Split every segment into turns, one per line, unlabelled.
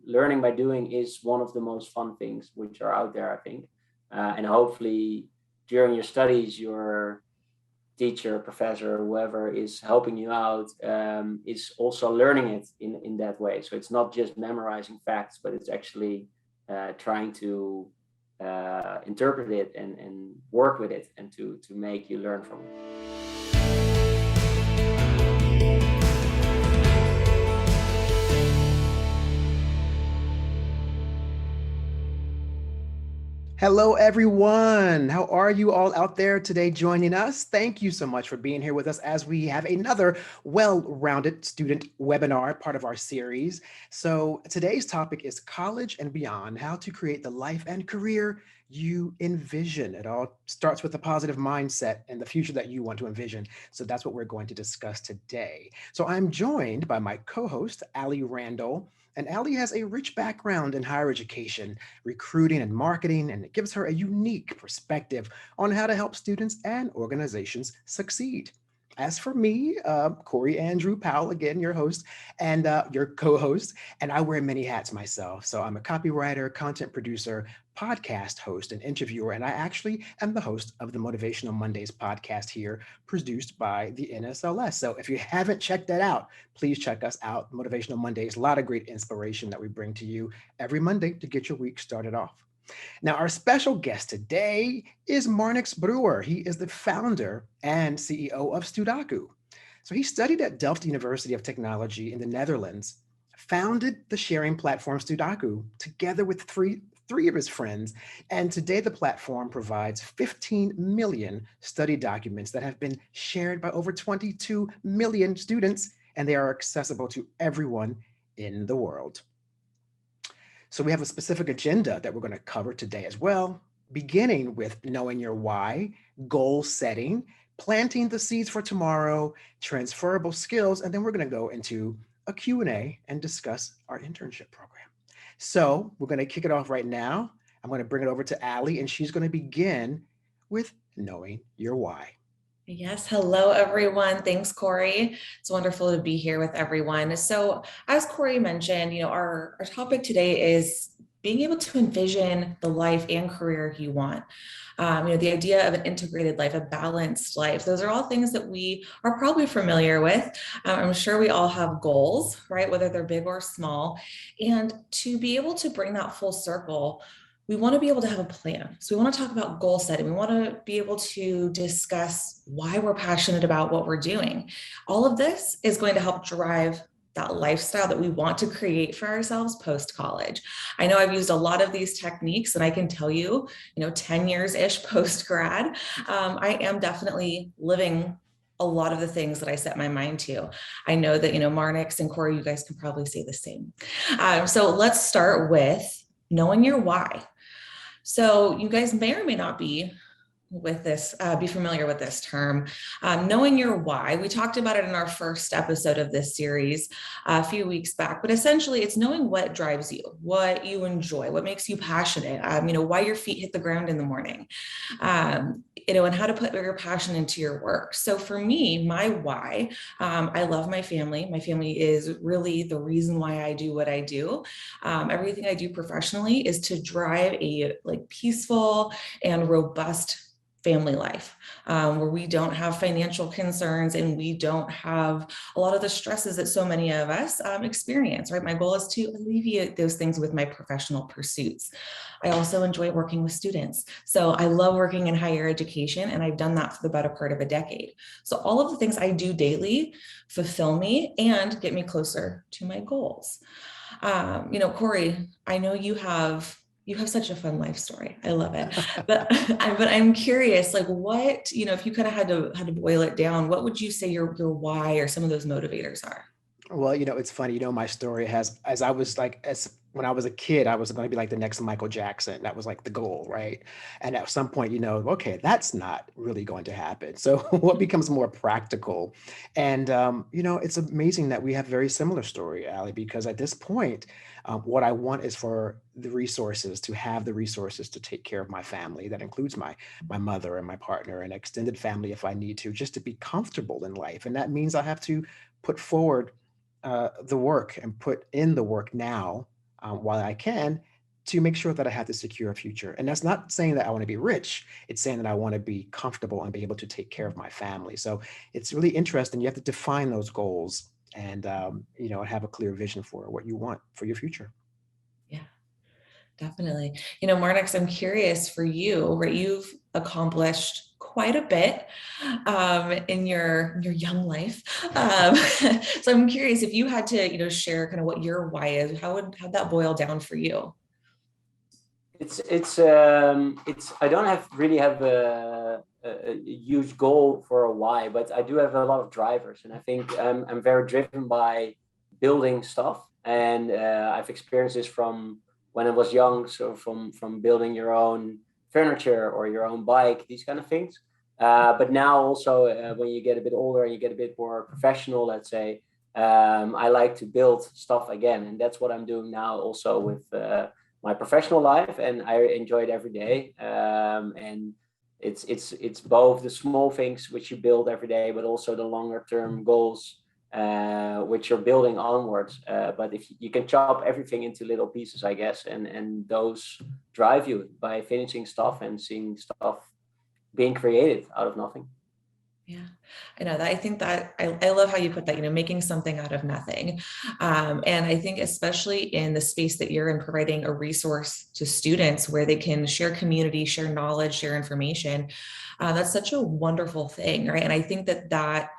learning by doing is one of the most fun things which are out there, I think. And hopefully during your studies, your teacher, professor, whoever is helping you out is also learning it in that way. So it's not just memorizing facts, but it's actually trying to interpret it and work with it and to make you learn from it.
Hello, everyone. How are you all out there today joining us? Thank you so much for being here with us as we have another well-rounded student webinar, part of our series. So today's topic is college and beyond, how to create the life and career you envision. It all starts with a positive mindset and the future that you want to envision. So that's what we're going to discuss today. So I'm joined by my co-host, Ali Randall. And Ali has a rich background in higher education, recruiting and marketing, and it gives her a unique perspective on how to help students and organizations succeed. As for me, Corey Andrew Powell, again, your host and your co-host, and I wear many hats myself. So I'm a copywriter, content producer, podcast host, and interviewer, and I actually am the host of the Motivational Mondays podcast here, produced by the NSLS. So if you haven't checked that out, please check us out. Motivational Mondays, a lot of great inspiration that we bring to you every Monday to get your week started off. Now, our special guest today is Marnix Broer. He is the founder and CEO of StuDocu. So he studied at Delft University of Technology in the Netherlands, founded the sharing platform StuDocu together with three of his friends. And today the platform provides 15 million study documents that have been shared by over 22 million students, and they are accessible to everyone in the world. So we have a specific agenda that we're going to cover today as well, beginning with knowing your why, goal setting, planting the seeds for tomorrow, transferable skills, and then we're going to go into a Q&A and discuss our internship program. So we're going to kick it off right now. I'm going to bring it over to Ali, and she's going to begin with knowing your why.
Yes. Hello, everyone. Thanks, Corey. It's wonderful to be here with everyone. So as Corey mentioned, our topic today is being able to envision the life and career you want. The idea of an integrated life, a balanced life. Those are all things that we are probably familiar with. I'm sure we all have goals, right? Whether they're big or small. And to be able to bring that full circle, we want to be able to have a plan. So we want to talk about goal setting. We want to be able to discuss why we're passionate about what we're doing. All of this is going to help drive that lifestyle that we want to create for ourselves post-college. I know I've used a lot of these techniques, and I can tell you, 10 years-ish post-grad, I am definitely living a lot of the things that I set my mind to. I know that, Marnix and Corey, you guys can probably say the same. So let's start with knowing your why. So you guys may or may not be familiar with this term, knowing your why. We talked about it in our first episode of this series a few weeks back, but essentially it's knowing what drives you, what you enjoy, what makes you passionate, why your feet hit the ground in the morning, and how to put your passion into your work. So for me, my why, I love my family. My family is really the reason why I do what I do. Everything I do professionally is to drive a peaceful and robust family life, where we don't have financial concerns and we don't have a lot of the stresses that so many of us experience, right? My goal is to alleviate those things with my professional pursuits. I also enjoy working with students. So I love working in higher education, and I've done that for the better part of a decade. So all of the things I do daily fulfill me and get me closer to my goals. Corey, I know you have such a fun life story. I love it. But I'm curious, what, if you kind of had to boil it down, what would you say your why or some of those motivators are?
Well, it's funny, my story has, when I was a kid, I was going to be like the next Michael Jackson. That was like the goal, right? And at some point, okay, that's not really going to happen. So what becomes more practical? And, it's amazing that we have very similar story, Ali, because at this point, what I want is for the resources, to have the resources to take care of my family. That includes my mother and my partner and extended family if I need to, just to be comfortable in life. And that means I have to put forward the work and put in the work now while I can, to make sure that I have the secure future. And that's not saying that I want to be rich. It's saying that I want to be comfortable and be able to take care of my family. So it's really interesting. You have to define those goals and, have a clear vision for what you want for your future.
Yeah, definitely. Marnix, I'm curious for you, right? You've accomplished quite a bit in your young life. So I'm curious if you had to, share kind of what your why is, how'd that boil down for you?
It's I don't really have a huge goal for a why, but I do have a lot of drivers, and I think I'm very driven by building stuff, and I've experienced this from when I was young, so from building your own furniture or your own bike, these kind of things. But now also when you get a bit older and you get a bit more professional, let's say, I like to build stuff again, and that's what I'm doing now also with my professional life, and I enjoy it every day. And it's both the small things which you build every day, but also the longer term goals which you're building onwards. But if you can chop everything into little pieces, I guess, and those drive you by finishing stuff and seeing stuff being created out of nothing.
Yeah, I know that. I think that I love how you put that, making something out of nothing. And I think especially in the space that you're in, providing a resource to students where they can share community, share knowledge, share information. That's such a wonderful thing, right? And I think that,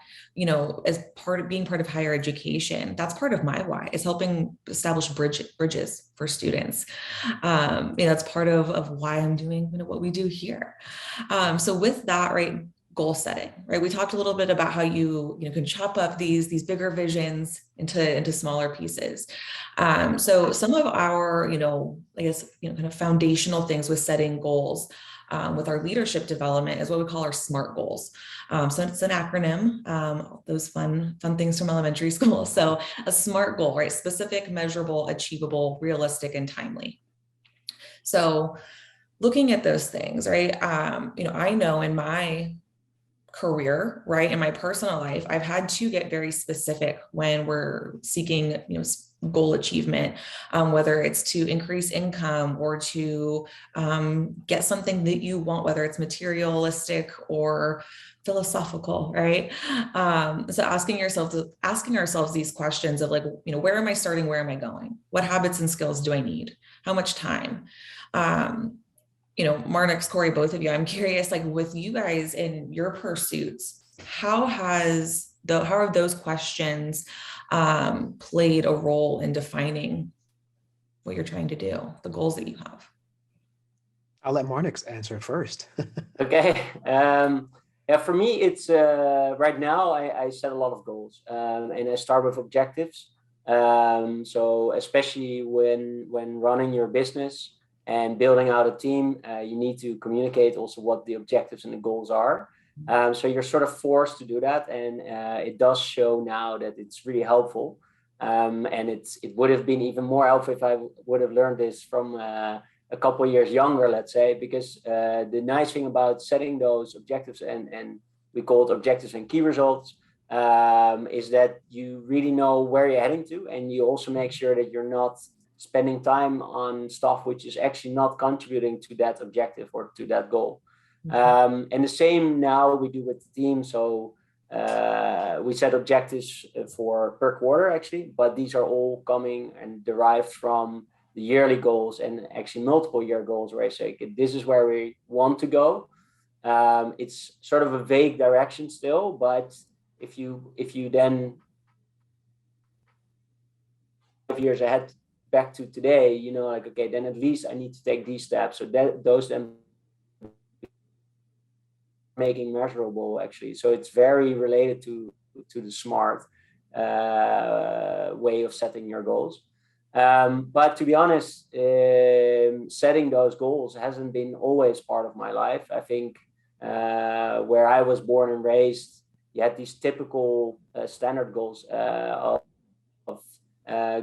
as being part of higher education, that's part of my why, is helping establish bridges for students. That's part of why I'm doing what we do here. So with that, right, goal setting, right? We talked a little bit about how you can chop up these bigger visions into smaller pieces. So some of our, I guess, kind of foundational things with setting goals with our leadership development is what we call our SMART goals. So it's an acronym, those fun things from elementary school. So a SMART goal, right? Specific, measurable, achievable, realistic, and timely. So looking at those things, right? I know in my career, right, in my personal life, I've had to get very specific when we're seeking, goal achievement, whether it's to increase income or to get something that you want, whether it's materialistic or philosophical, right? So asking ourselves these questions of like, where am I starting? Where am I going? What habits and skills do I need? How much time? Marnix, Corey, both of you, I'm curious, like with you guys in your pursuits, how have those questions played a role in defining what you're trying to do, the goals that you have?
I'll let Marnix answer first.
Okay. Yeah, for me, it's right now I set a lot of goals, and I start with objectives. So especially when running your business and building out a team, you need to communicate also what the objectives and the goals are. So you're sort of forced to do that, and it does show now that it's really helpful. And it would have been even more helpful if I would have learned this from a couple of years younger, let's say, because the nice thing about setting those objectives, and we call it objectives and key results, is that you really know where you're heading to, and you also make sure that you're not spending time on stuff which is actually not contributing to that objective or to that goal. And the same now we do with the team. So we set objectives for per quarter actually, but these are all coming and derived from the yearly goals and actually multiple year goals, where I say, okay, this is where we want to go. It's sort of a vague direction still, but if you then 5 years ahead back to today, like, okay, then at least I need to take these steps. So that those then making measurable actually. So it's very related to the SMART way of setting your goals. But to be honest, setting those goals hasn't been always part of my life. I think where I was born and raised, you had these typical standard goals of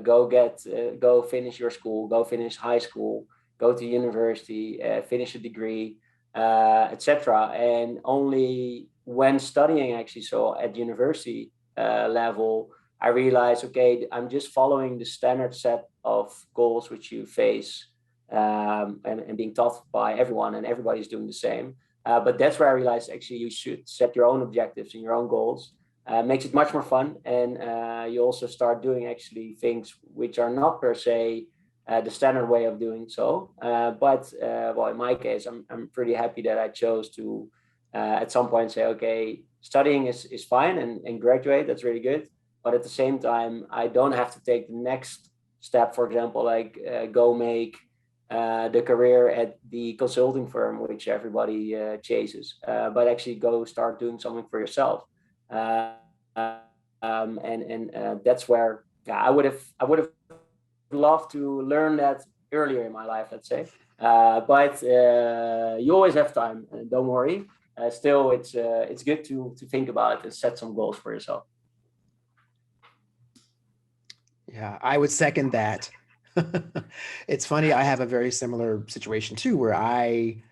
go finish your school, go finish high school, go to university, finish a degree, etc. And only when studying actually, so at university level, I realized, okay, I'm just following the standard set of goals which you face and being taught by everyone, and everybody's doing the same. But that's where I realized actually you should set your own objectives and your own goals. Makes it much more fun, and you also start doing actually things which are not per se the standard way of doing so. But in my case, I'm pretty happy that I chose to at some point say, okay, studying is fine and graduate, that's really good. But at the same time, I don't have to take the next step, for example, like go make the career at the consulting firm, which everybody chases, but actually go start doing something for yourself. And that's where I would have loved to learn that earlier in my life, let's say. But you always have time, don't worry. Still, it's good to think about it and set some goals for yourself.
Yeah, I would second that. It's funny, I have a very similar situation too, where I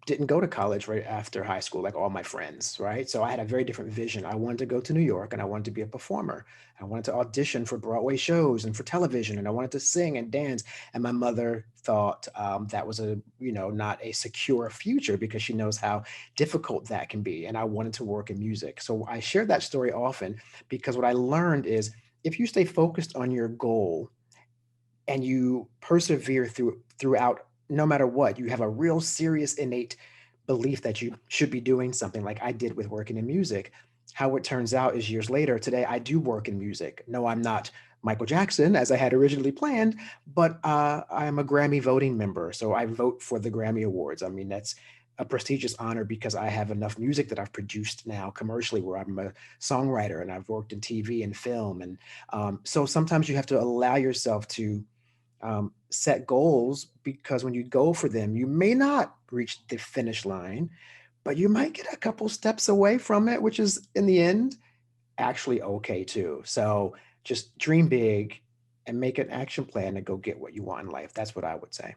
didn't go to college right after high school, like all my friends, right? So I had a very different vision. I wanted to go to New York and I wanted to be a performer. I wanted to audition for Broadway shows and for television, and I wanted to sing and dance. And my mother thought that was not a secure future, because she knows how difficult that can be. And I wanted to work in music. So I share that story often because what I learned is if you stay focused on your goal and you persevere throughout, no matter what, you have a real serious innate belief that you should be doing something, like I did with working in music. How it turns out is years later, today I do work in music. No, I'm not Michael Jackson as I had originally planned, but I am a Grammy voting member. So I vote for the Grammy Awards. I mean, that's a prestigious honor because I have enough music that I've produced now commercially where I'm a songwriter and I've worked in TV and film. And so sometimes you have to allow yourself to set goals, because when you go for them, you may not reach the finish line, but you might get a couple steps away from it, which is in the end actually okay too. So just dream big and make an action plan to go get what you want in life. That's what I would say.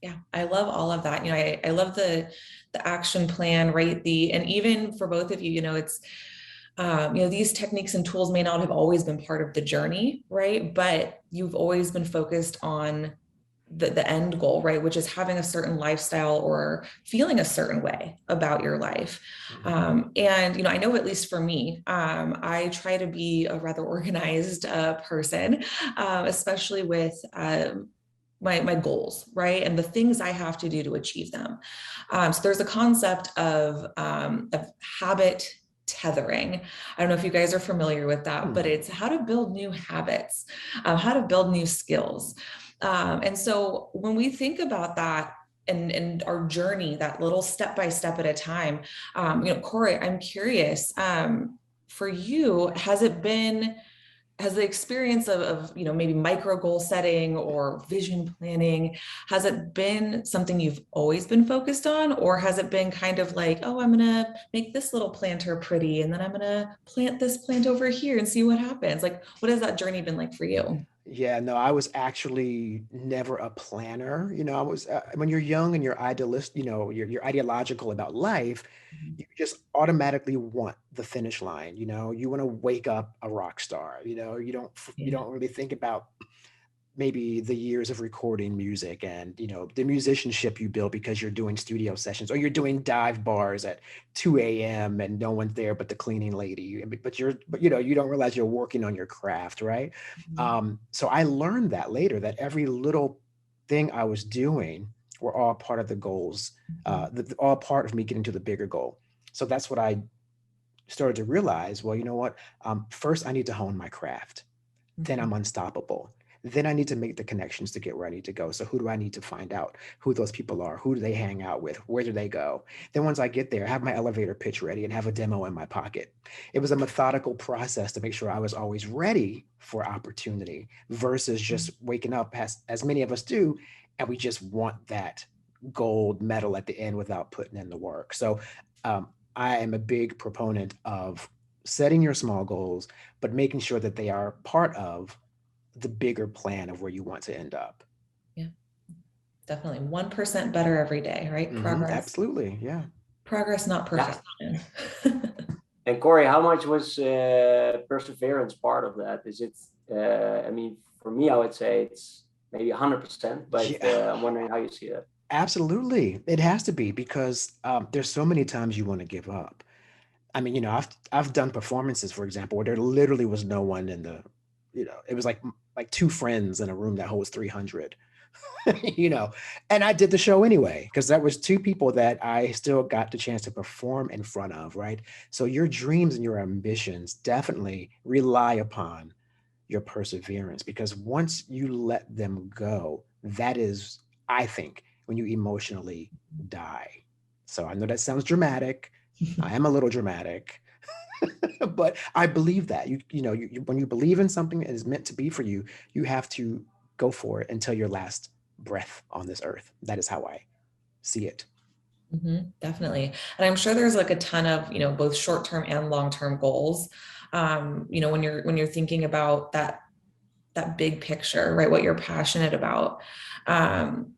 Yeah, I love all of that. I love the action plan, right? And even for both of you, it's these techniques and tools may not have always been part of the journey, right? But you've always been focused on the end goal, right? Which is having a certain lifestyle or feeling a certain way about your life. And, I know, at least for me, I try to be a rather organized person, especially with my goals, right? And the things I have to do to achieve them. So there's a concept of habit tethering. I don't know if you guys are familiar with that, but it's how to build new habits, how to build new skills. And so when we think about that and our journey, that little step by step at a time, Corey, I'm curious, for you, has the experience of maybe micro goal setting or vision planning, has it been something you've always been focused on, or has it been kind of like, oh, I'm gonna make this little planter pretty and then I'm gonna plant this plant over here and see what happens? Like, what has that journey been like for you?
Yeah, no, I was actually never a planner. I was when you're young and you're idealist, you're ideological about life, you just automatically want the finish line. You want to wake up a rock star. You don't really think about maybe the years of recording music and the musicianship you build because you're doing studio sessions or you're doing dive bars at 2 a.m. and no one's there but the cleaning lady, but you don't realize you're working on your craft, right? So I learned that later, that every little thing I was doing were all part of the goals, all part of me getting to the bigger goal. So that's what I started to realize. Well, you know what? First I need to hone my craft. Then I'm unstoppable. Then I need to make the connections to get where I need to go. So who do I need to find out? Who those people are? Who do they hang out with? Where do they go? Then once I get there, have my elevator pitch ready and have a demo in my pocket. It was a methodical process to make sure I was always ready for opportunity versus just waking up, as many of us do, and we just want that gold medal at the end without putting in the work. So I am a big proponent of setting your small goals, but making sure that they are part of the bigger plan of where you want to end up.
Yeah, definitely. 1% better every day, right? Progress.
Absolutely. Yeah.
Progress, not perfection.
Yeah. And Corey, how much was perseverance part of that? Is it I mean, for me, I would say it's maybe 100%, but
Yeah,
I'm wondering how you see that.
absolutely. It has to be because there's so many times you want to give up. I mean, I've done performances, for example, where there literally was no one in the, it was like two friends in a room that holds 300, you know, and I did the show anyway because that was two people that I still got the chance to perform in front of, right? So your dreams and your ambitions definitely rely upon your perseverance because once you let them go, that is, I think, when you emotionally die. So I know that sounds dramatic. I am a little dramatic, but I believe that when you believe in something that is meant to be for you, you have to go for it until your last breath on this earth. That is how I see it.
Definitely. And I'm sure there's like a ton of, both short-term and long-term goals. When you're thinking about that big picture, right? What you're passionate about. Um,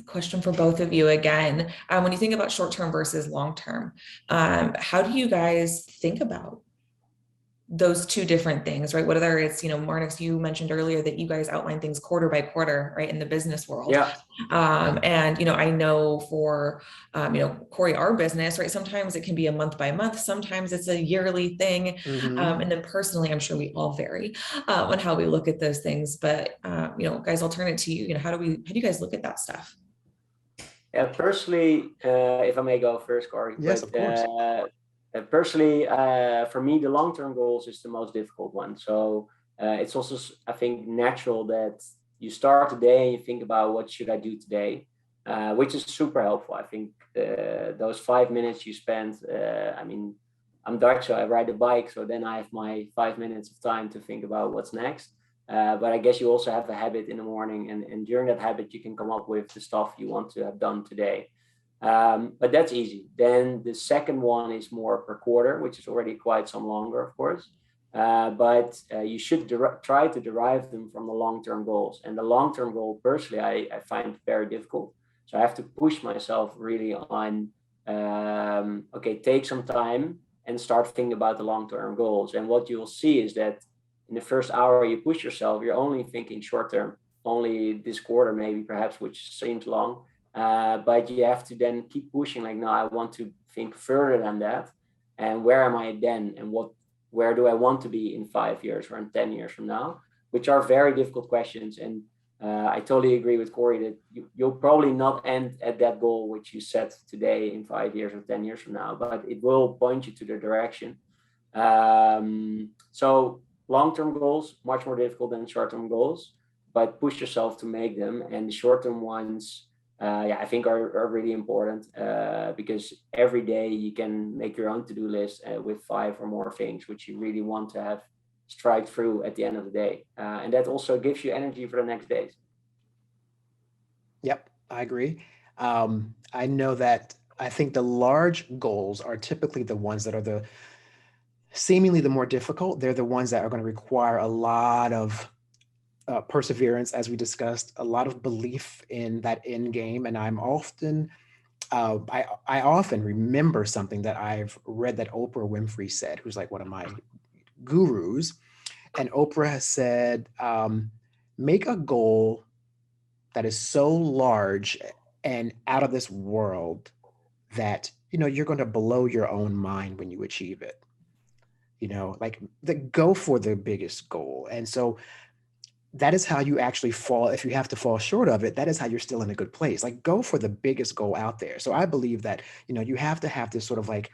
Question for both of you again. When you think about short-term versus long-term, how do you guys think about those two different things, right? Whether it's, Marnix, you mentioned earlier that you guys outline things quarter by quarter, right, in the business world.
Yeah.
And, I know for, Corey, our business, right, sometimes it can be a month by month, sometimes it's a yearly thing. And then personally, I'm sure we all vary on how we look at those things. But, guys, I'll turn it to you. How do you guys look at that stuff?
Yeah, personally, if I may go first, Corey.
Yes, of course.
Personally, for me, the long-term goals is the most difficult one. So it's also, I think, natural that you start the day and you think about what should I do today, which is super helpful. I think those 5 minutes you spend, I mean, I'm Dutch, so I ride a bike. So then I have my 5 minutes of time to think about what's next. But I guess you also have a habit in the morning, and during that habit, you can come up with the stuff you want to have done today. But that's easy. Then the second one is more per quarter, which is already quite some longer, of course. But you should try to derive them from the long-term goals. And the long-term goal, personally, I find very difficult. So I have to push myself really on, okay, take some time and start thinking about the long-term goals. And what you'll see is that in the first hour you push yourself, you're only thinking short-term, only this quarter maybe, perhaps, which seems long. But you have to then keep pushing, like, no, I want to think further than that. And where am I then? And where do I want to be in 5 years or in 10 years from now? Which are very difficult questions. And I totally agree with Corey that you'll probably not end at that goal which you set today in 5 years or 10 years from now, but it will point you to the direction. So long-term goals, much more difficult than short-term goals, but push yourself to make them. And the short-term ones, I think are really important because every day you can make your own to-do list with 5 or more things which you really want to have strike through at the end of the day. And that also gives you energy for the next days.
Yep, I agree. I know that I think the large goals are typically the ones that are seemingly the more difficult. They're the ones that are going to require a lot of perseverance, as we discussed, a lot of belief in that end game. And I often remember something that I've read that Oprah Winfrey said, who's like one of my gurus. And Oprah has said, make a goal that is so large and out of this world that, you're going to blow your own mind when you achieve it. Like go for the biggest goal. And so that is how you actually fall. If you have to fall short of it, that is how you're still in a good place. Like go for the biggest goal out there. So I believe that, you have to have this sort of like,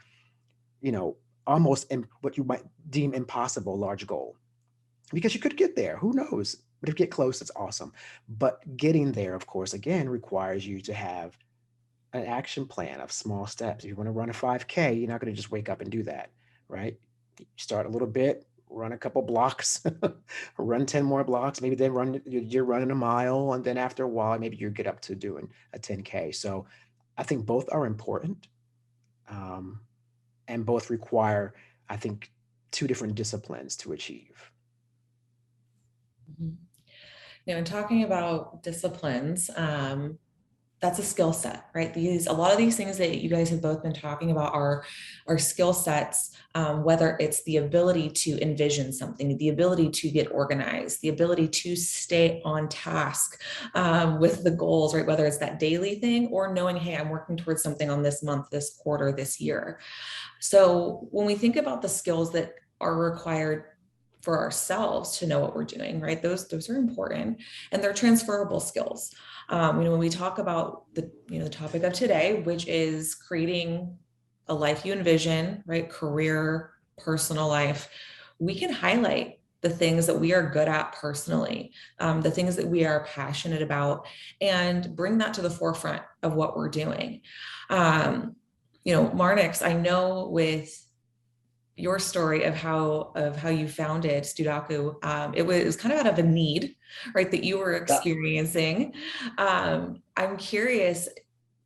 almost what you might deem impossible large goal, because you could get there. Who knows? But if you get close, it's awesome. But getting there, of course, again, requires you to have an action plan of small steps. If you want to run a 5K, you're not going to just wake up and do that, right? You start a little bit, run a couple blocks, run 10 more blocks, maybe then you're running a mile. And then after a while, maybe you get up to doing a 10K. So I think both are important and both require, I think, two different disciplines to achieve.
In talking about disciplines, that's a skill set, right? A lot of these things that you guys have both been talking about are skill sets, whether it's the ability to envision something, the ability to get organized, the ability to stay on task with the goals, right? Whether it's that daily thing or knowing, hey, I'm working towards something on this month, this quarter, this year. So when we think about the skills that are required for ourselves to know what we're doing, right? Those are important, and they're transferable skills. When we talk about the topic of today, which is creating a life you envision, right? Career, personal life, we can highlight the things that we are good at personally, the things that we are passionate about, and bring that to the forefront of what we're doing. Marnix, I know with your story of how you founded StuDocu, it was kind of out of a need, right, that you were experiencing. I'm curious,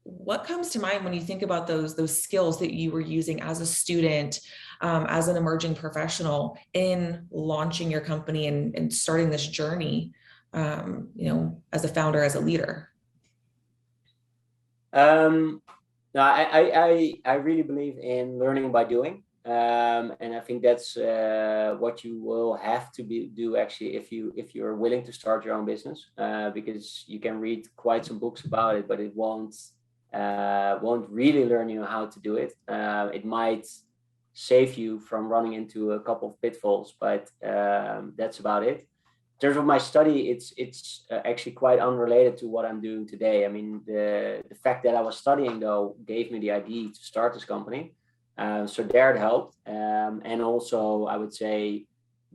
what comes to mind when you think about those skills that you were using as a student, as an emerging professional in launching your company and starting this journey, as a founder, as a leader?
No, I really believe in learning by doing. And I think that's what you will have to do actually if you're willing to start your own business, because you can read quite some books about it, but it won't really learn you how to do it. It might save you from running into a couple of pitfalls, but that's about it. In terms of my study, it's actually quite unrelated to what I'm doing today. I mean, the fact that I was studying though gave me the idea to start this company. So there it helped. And also I would say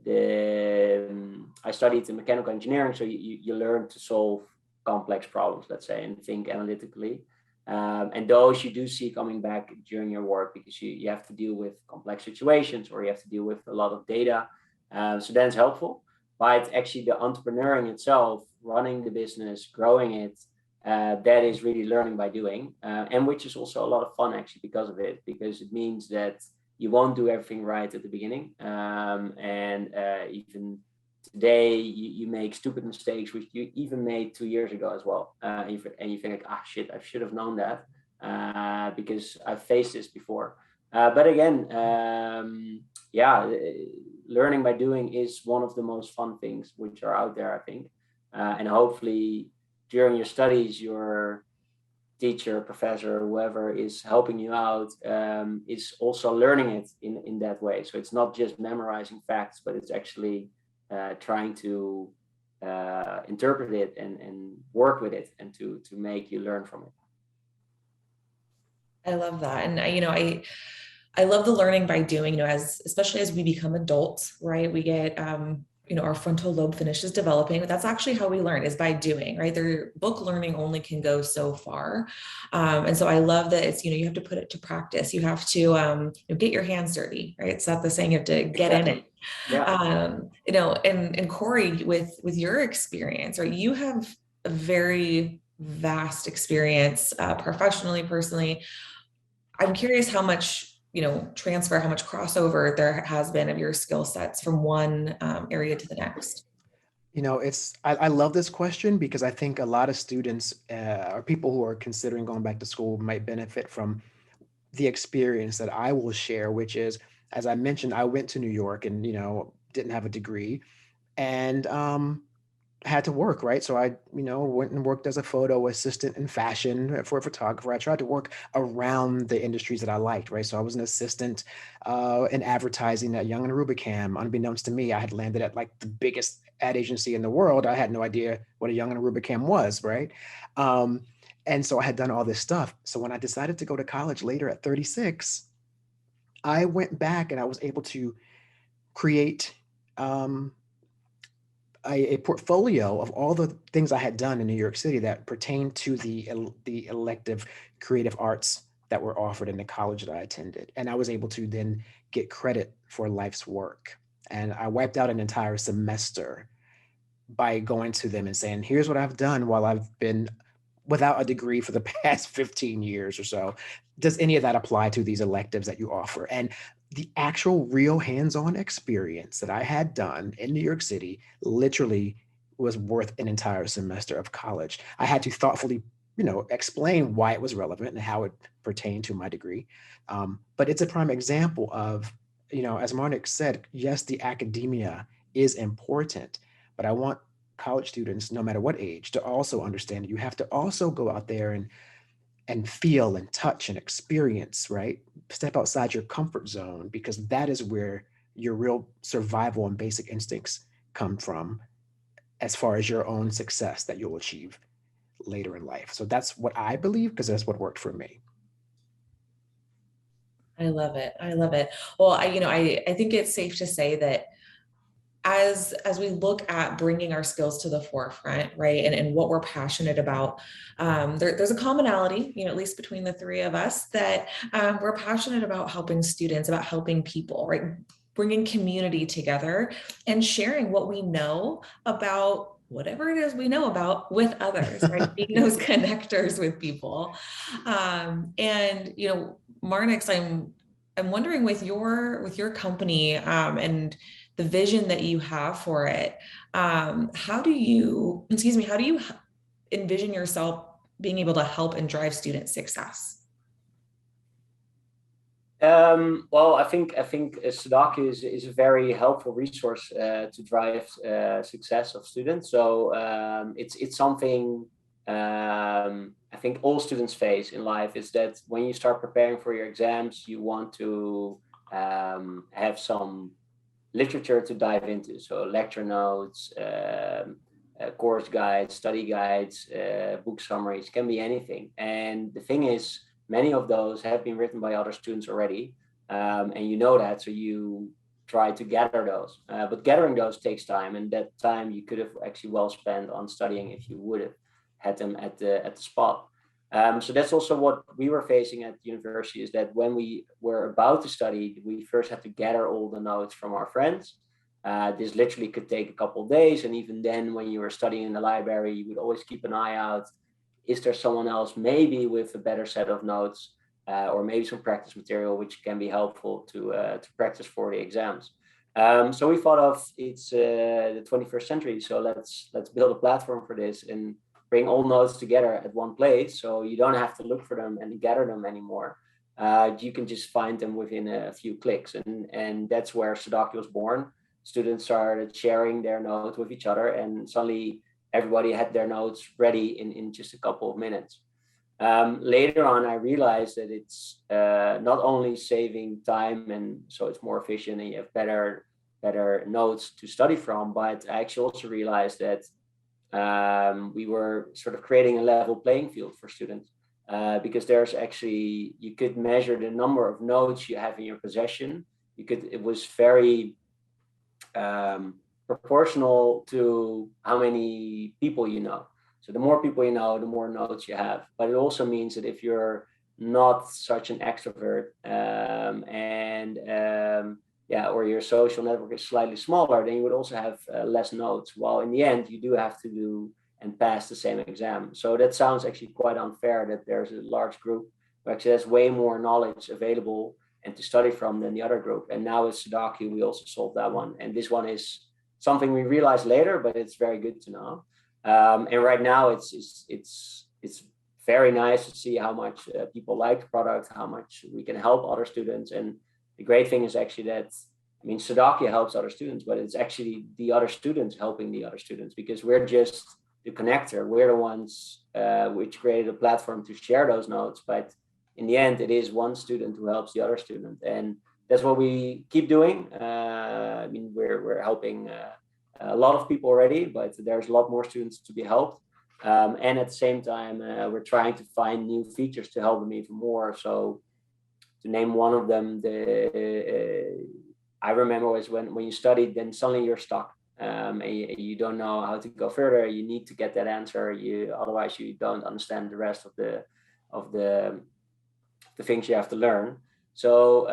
I studied in mechanical engineering. So you learn to solve complex problems, let's say, and think analytically. And those you do see coming back during your work, because you have to deal with complex situations or you have to deal with a lot of data. So that's helpful. But actually the entrepreneuring itself, running the business, growing it, that is really learning by doing, and which is also a lot of fun actually because of it, because it means that you won't do everything right at the beginning. And even today you make stupid mistakes, which you even made 2 years ago as well. And you think like, shit, I should have known that because I've faced this before. But again, learning by doing is one of the most fun things which are out there, I think. And hopefully during your studies, your teacher, professor, whoever is helping you out is also learning it in that way. So it's not just memorizing facts, but it's actually trying to interpret it and work with it and to make you learn from it.
I love that. And I love the learning by doing, especially as we become adults, right? We get, our frontal lobe finishes developing, but that's actually how we learn, is by doing, right? Their book learning only can go so far. And so I love that it's, you have to put it to practice. You have to get your hands dirty, right? It's not the saying you have to get in it. Yeah. And Corey, with your experience, right? You have a very vast experience, professionally, personally. I'm curious how much transfer, how much crossover there has been of your skill sets from one area to the next.
I love this question because I think a lot of students or people who are considering going back to school might benefit from the experience that I will share, which is, as I mentioned, I went to New York and, didn't have a degree and had to work, right? So I, went and worked as a photo assistant in fashion for a photographer. I tried to work around the industries that I liked, right? So I was an assistant in advertising at Young and Rubicam. Unbeknownst to me, I had landed at like the biggest ad agency in the world. I had no idea what a Young and Rubicam was, right? And so I had done all this stuff. So when I decided to go to college later at 36, I went back and I was able to create a portfolio of all the things I had done in New York City that pertained to the elective creative arts that were offered in the college that I attended. And I was able to then get credit for life's work. And I wiped out an entire semester by going to them and saying, here's what I've done while I've been without a degree for the past 15 years or so. Does any of that apply to these electives that you offer? And the actual real hands-on experience that I had done in New York City literally was worth an entire semester of college. I had to thoughtfully explain why it was relevant and how it pertained to my degree. But it's a prime example of, as Marnix said, yes, the academia is important, but I want college students, no matter what age, to also understand you have to also go out there and feel and touch and experience, right? Step outside your comfort zone, because that is where your real survival and basic instincts come from as far as your own success that you'll achieve later in life. So that's what I believe, because that's what worked for me.
I love it. I love it. Well, I think it's safe to say that as we look at bringing our skills to the forefront, right, and what we're passionate about, there's a commonality, at least between the three of us, that we're passionate about helping students, about helping people, right, bringing community together and sharing what we know about whatever it is we know about with others, right? Being those connectors with people. And Marnix, I'm wondering with your company and the vision that you have for it, how do you envision yourself being able to help and drive student success?
Well, I think StuDocu is a very helpful resource to drive success of students. So it's something I think all students face in life, is that when you start preparing for your exams, you want to have some literature to dive into. So lecture notes, course guides, study guides, book summaries, can be anything. And the thing is, many of those have been written by other students already, and you know that, so you try to gather those. But gathering those takes time, and that time you could have actually well spent on studying if you would have had them at the spot. So that's also what we were facing at university, is that when we were about to study, we first had to gather all the notes from our friends. This literally could take a couple of days, and even then, when you were studying in the library, you would always keep an eye out. Is there someone else maybe with a better set of notes, or maybe some practice material which can be helpful to practice for the exams? So we thought of, it's the 21st century, so let's build a platform for this and bring all notes together at one place, so you don't have to look for them and gather them anymore. You can just find them within a few clicks, and that's where StuDocu was born. Students started sharing their notes with each other, and suddenly everybody had their notes ready in just a couple of minutes. Later on, I realized that it's not only saving time, and so it's more efficient and you have better notes to study from, but I actually also realized that we were sort of creating a level playing field for students, because there's actually, you could measure the number of notes you have in your possession. It was very proportional to how many people you know. So the more people you know, the more notes you have. But it also means that if you're not such an extrovert, or your social network is slightly smaller, then you would also have less notes. While in the end, you do have to do and pass the same exam. So that sounds actually quite unfair, that there's a large group who actually has way more knowledge available and to study from than the other group. And now with Sadaki, we also solved that one. And this one is something we realized later, but it's very good to know. And right now, it's very nice to see how much people like the product, how much we can help other students. And the great thing is actually that, Sadaki helps other students, but it's actually the other students helping the other students, because we're just the connector. We're the ones which created a platform to share those notes. But in the end, it is one student who helps the other student. And that's what we keep doing. We're helping a lot of people already, but there's a lot more students to be helped. And at the same time, we're trying to find new features to help them even more. So to name one of them, I remember was when you studied, then suddenly you're stuck. And you don't know how to go further. You need to get that answer. Otherwise you don't understand the rest of the things you have to learn. So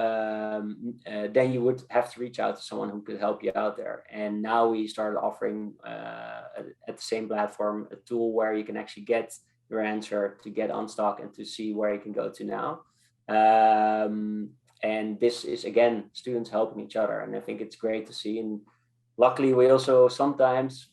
then you would have to reach out to someone who could help you out there. And now we started offering at the same platform a tool where you can actually get your answer, to get unstuck and to see where you can go to now. And this is, again, students helping each other. And I think it's great to see. And luckily, we also sometimes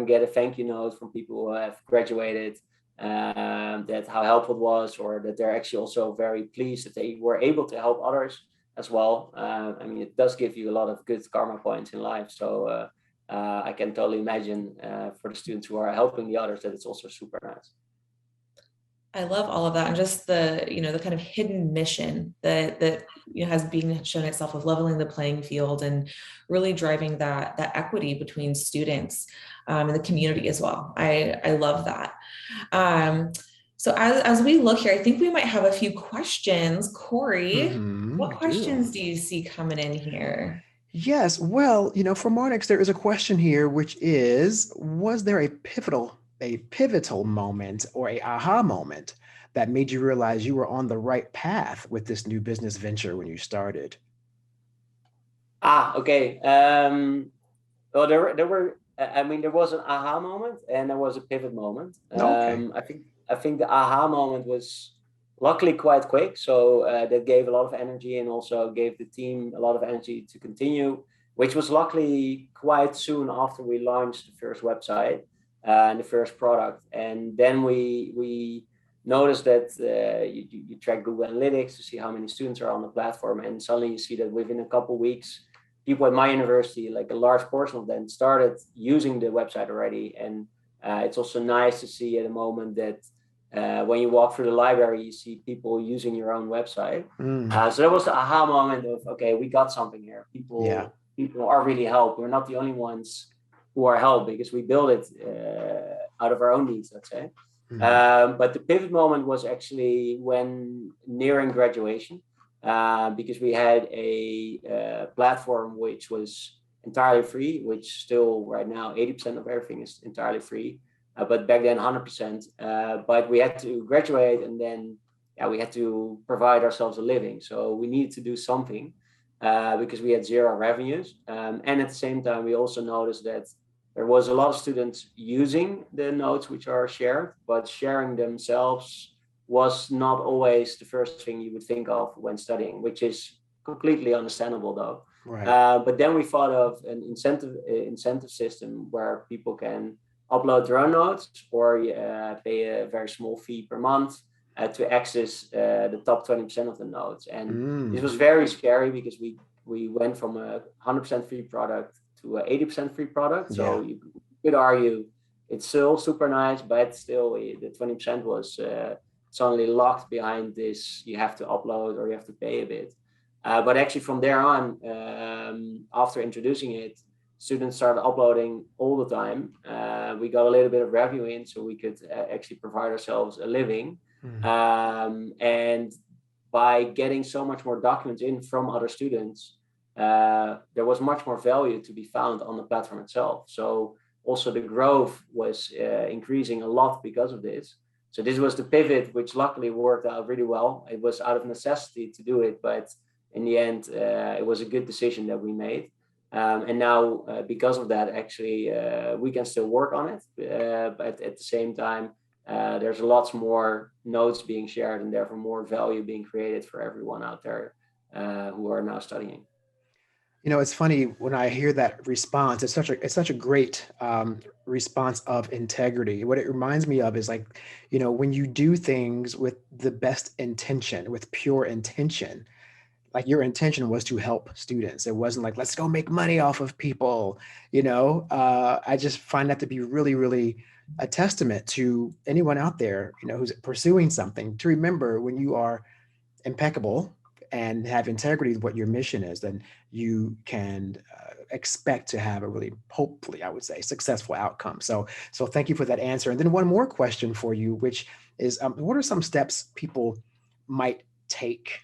get a thank you note from people who have graduated. that how helpful it was, or that they're actually also very pleased that they were able to help others as well. I mean, it does give you a lot of good karma points in life. So I can totally imagine for the students who are helping the others that it's also super nice.
I love all of that, and just the the kind of hidden mission that has been shown itself of leveling the playing field and really driving that equity between students and the community as well. I love that. So as we look here, I think we might have a few questions. Corey, what questions do you see coming in here?
Yes, well, for Marnix, there is a question here, which is, was there a pivotal moment or a aha moment that made you realize you were on the right path with this new business venture when you started?
Okay. Well, there was an aha moment and there was a pivot moment.
Okay.
I think the aha moment was luckily quite quick. So that gave a lot of energy and also gave the team a lot of energy to continue, which was luckily quite soon after we launched the first website and the first product. And then we noticed that you track Google Analytics to see how many students are on the platform. And suddenly you see that within a couple of weeks, people at my university, like a large portion of them, started using the website already. And it's also nice to see at the moment that when you walk through the library, you see people using your own website. So that was the aha moment of, okay, we got something here. People are really helped. We're not the only ones who are helped because we build it out of our own needs, let's say. But the pivot moment was actually when nearing graduation, because we had a platform which was entirely free, which still right now 80% of everything is entirely free. But back then 100%, but we had to graduate and then we had to provide ourselves a living. So we needed to do something because we had zero revenues. And at the same time, we also noticed that there was a lot of students using the notes which are shared, but sharing themselves was not always the first thing you would think of when studying, which is completely understandable though.
Right.
But then we thought of an incentive system where people can upload their own notes or pay a very small fee per month to access the top 20% of the notes. And this was very scary because we went from a 100% free product to an 80% free product. So you could argue it's still super nice, but still the 20% was suddenly locked behind this. You have to upload or you have to pay a bit. But actually from there on, after introducing it, students started uploading all the time. We got a little bit of revenue in, so we could actually provide ourselves a living. And by getting so much more documents in from other students, there was much more value to be found on the platform itself. So also the growth was increasing a lot because of this. So this was the pivot, which luckily worked out really well. It was out of necessity to do it, but in the end, it was a good decision that we made. And now, because of that, actually, we can still work on it. But at the same time, there's lots more notes being shared and therefore more value being created for everyone out there who are now studying.
It's funny when I hear that response. It's such a great response of integrity. What it reminds me of is like, when you do things with the best intention, with pure intention, like your intention was to help students. It wasn't like, let's go make money off of people. I just find that to be really, really a testament to anyone out there, who's pursuing something, to remember when you are impeccable and have integrity with what your mission is, then you can expect to have a really, hopefully, I would say, successful outcome. So thank you for that answer. And then one more question for you, which is, what are some steps people might take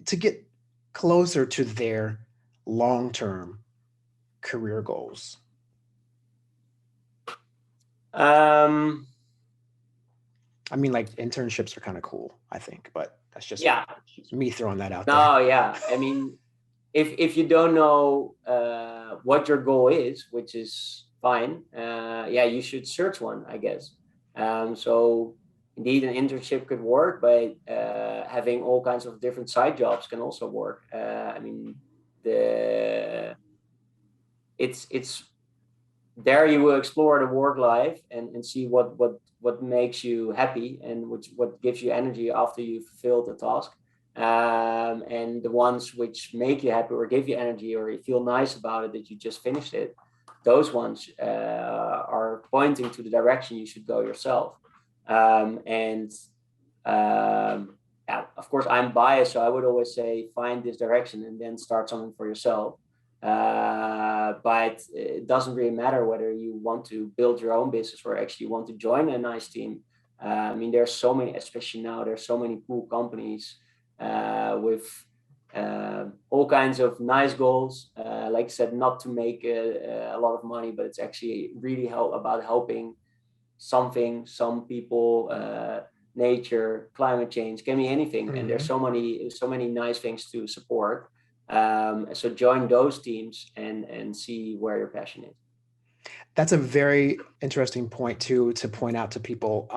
to get closer to their long-term career goals? I mean, like internships are kind of cool, I think, but that's just me throwing that out there.
No, yeah. I mean, if you don't know what your goal is, which is fine, you should search one, I guess. So indeed, an internship could work, but having all kinds of different side jobs can also work. I mean, it's there you will explore the work life and see what makes you happy and what gives you energy after you fulfilled the task. And the ones which make you happy or give you energy or you feel nice about it that you just finished it, those ones are pointing to the direction you should go yourself. Yeah, of course, I'm biased, so I would always say find this direction and then start something for yourself. But it doesn't really matter whether you want to build your own business or actually want to join a nice team. I mean, there's so many, especially now, there's so many cool companies with all kinds of nice goals. Like I said, not to make a lot of money, but it's actually really about helping some people, nature, climate change, can be anything. Mm-hmm. And there's so many nice things to support. So join those teams and see where your passion is.
That's a very interesting point to point out to people.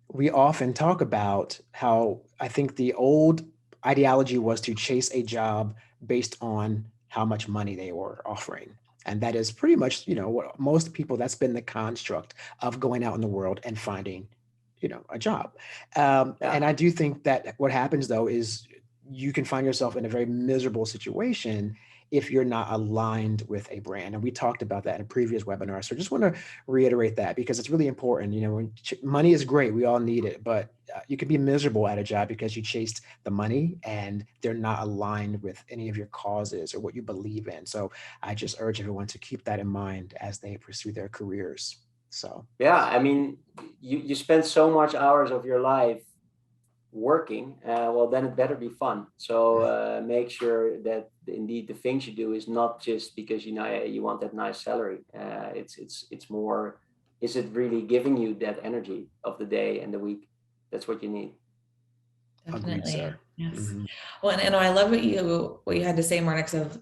We often talk about how I think the old ideology was to chase a job based on how much money they were offering. And that is pretty much, what most people, that's been the construct of going out in the world and finding, a job. And I do think that what happens though is you can find yourself in a very miserable situation if you're not aligned with a brand. And we talked about that in a previous webinar. So I just want to reiterate that because it's really important. Money is great. We all need it, but you can be miserable at a job because you chased the money and they're not aligned with any of your causes or what you believe in. So I just urge everyone to keep that in mind as they pursue their careers. So,
yeah, I mean, you spend so much hours of your life working, well, then it better be fun. So make sure that indeed the things you do is not just because you want that nice salary. It's more, is it really giving you that energy of the day and the week? That's what you need.
Definitely.
Agreed, sir.
Yes.
Mm-hmm.
Well, and I love what you had to say, Marnix, of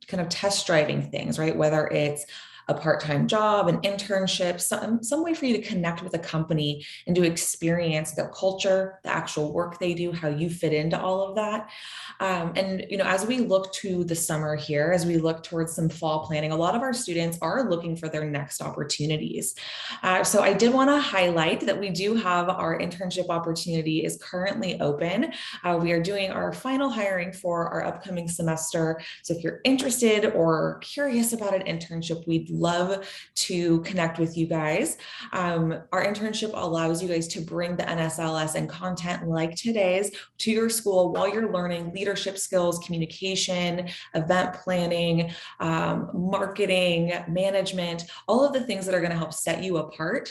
kind of test driving things, right? Whether it's a part-time job, an internship, some way for you to connect with a company and to experience their culture, the actual work they do, how you fit into all of that. And as we look to the summer here, as we look towards some fall planning, a lot of our students are looking for their next opportunities. So I did want to highlight that we do have our internship opportunity is currently open. We are doing our final hiring for our upcoming semester. So if you're interested or curious about an internship, we'd love to connect with you guys. Our internship allows you guys to bring the NSLS and content like today's to your school while you're learning leadership skills, communication, event planning, marketing, management, all of the things that are going to help set you apart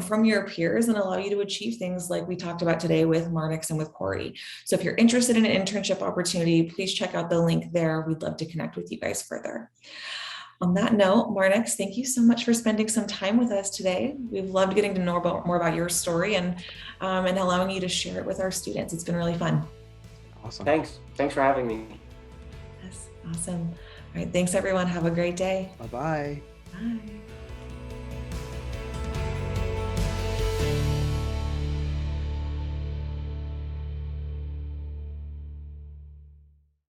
from your peers and allow you to achieve things like we talked about today with Marnix and with Corey. So if you're interested in an internship opportunity, please check out the link there. We'd love to connect with you guys further. On that note, Marnix, thank you so much for spending some time with us today. We've loved getting to know more about your story and allowing you to share it with our students. It's been really fun.
Awesome. Thanks for having me.
Yes, awesome. All right, thanks everyone. Have a great day.
Bye-bye.
Bye.